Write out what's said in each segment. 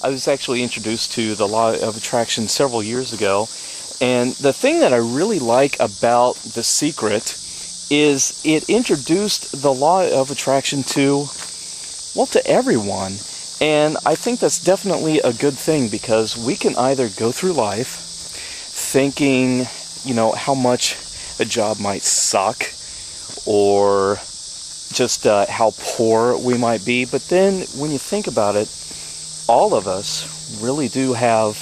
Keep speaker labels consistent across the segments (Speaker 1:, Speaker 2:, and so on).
Speaker 1: I was actually introduced to the law of attraction several years ago, and the thing that I really like about The Secret is it introduced the law of attraction to everyone. And I think that's definitely a good thing, because we can either go through life thinking, how much a job might suck, or just how poor we might be. But then when you think about it, all of us really do have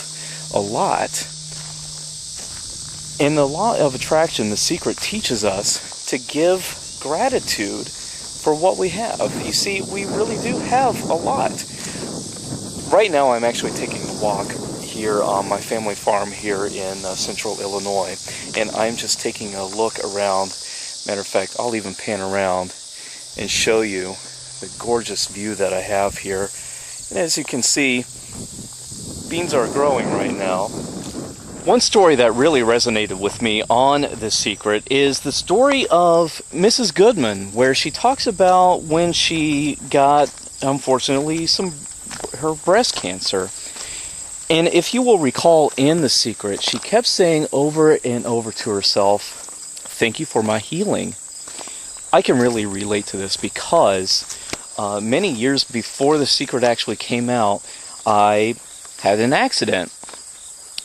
Speaker 1: a lot. In the law of attraction, The Secret teaches us to give gratitude for what we have. You see, we really do have a lot. Right now I'm actually taking a walk here on my family farm here in central Illinois, and I'm just taking a look around. Matter of fact, I'll even pan around and show you the gorgeous view that I have here. And as you can see, beans are growing right now. One story that really resonated with me on The Secret is the story of Mrs. Goodman, where she talks about when she got, unfortunately, her breast cancer. And if you will recall in The Secret, she kept saying over and over to herself, "Thank you for my healing." I can really relate to this because many years before The Secret actually came out, I had an accident.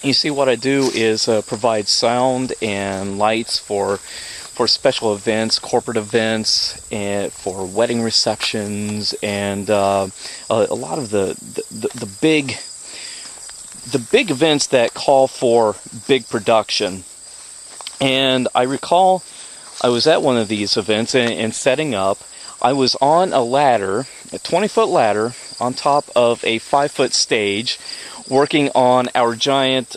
Speaker 1: You see, what I do is provide sound and lights for special events, corporate events, and for wedding receptions, and a lot of the big events that call for big production. And I recall I was at one of these events and setting up. I was on a ladder, a 20-foot ladder, on top of a 5-foot stage, working on our giant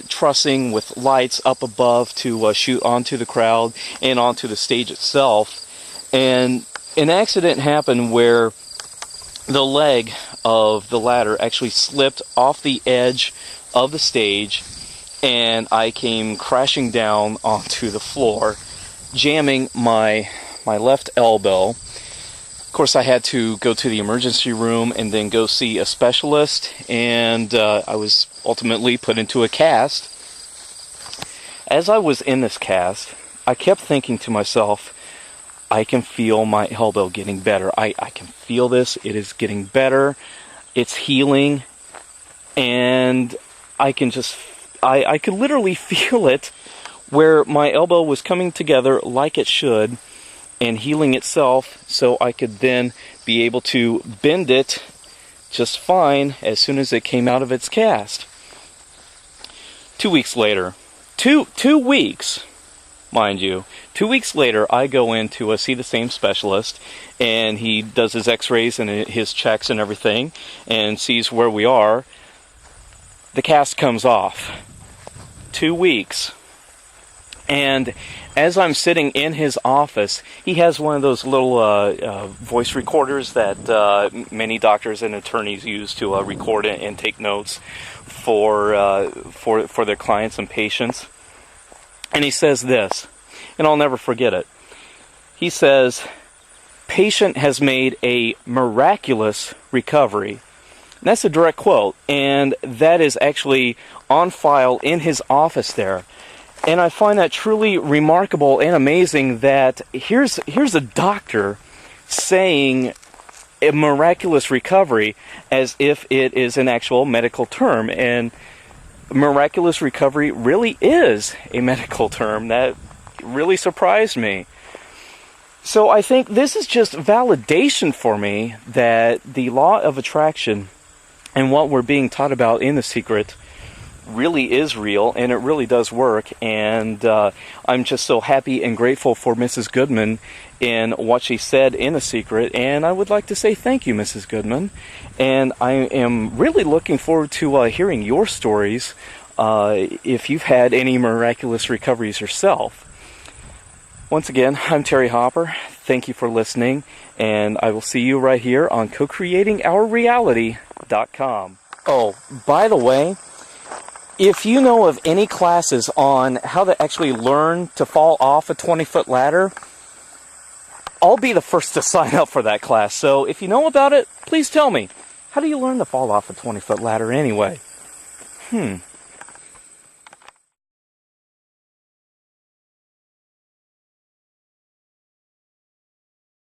Speaker 1: trussing with lights up above to shoot onto the crowd and onto the stage itself. And an accident happened where the leg of the ladder actually slipped off the edge of the stage, and I came crashing down onto the floor, jamming my left elbow. Of course, I had to go to the emergency room and then go see a specialist, and I was ultimately put into a cast. As I was in this cast, I kept thinking to myself, I can feel my elbow getting better. I can feel this. It is getting better. It's healing. And I could literally feel it, where my elbow was coming together like it should and healing itself, so I could then be able to bend it just fine as soon as it came out of its cast. 2 weeks later, two weeks, mind you, 2 weeks later, I go in to see the same specialist, and he does his x-rays and his checks and everything, and sees where we are. The cast comes off. 2 weeks. And as I'm sitting in his office, he has one of those little voice recorders that many doctors and attorneys use to record and take notes for their clients and patients. And he says this, and I'll never forget it. He says, "Patient has made a miraculous recovery." And that's a direct quote, and that is actually on file in his office there. And I find that truly remarkable and amazing that here's a doctor saying a miraculous recovery as if it is an actual medical term. And miraculous recovery really is a medical term. That really surprised me. So I think this is just validation for me that the law of attraction and what we're being taught about in The Secret really is real, and it really does work. And I'm just so happy and grateful for Mrs. Goodman in what she said in The Secret, and I would like to say thank you, Mrs. Goodman. And I am really looking forward to hearing your stories, if you've had any miraculous recoveries yourself. Once again, I'm Terry Hopper. Thank you for listening, and I will see you right here on CoCreatingOurReality.com. Oh, by the way, if you know of any classes on how to actually learn to fall off a 20-foot ladder, I'll be the first to sign up for that class. So if you know about it, please tell me. How do you learn to fall off a 20-foot ladder anyway?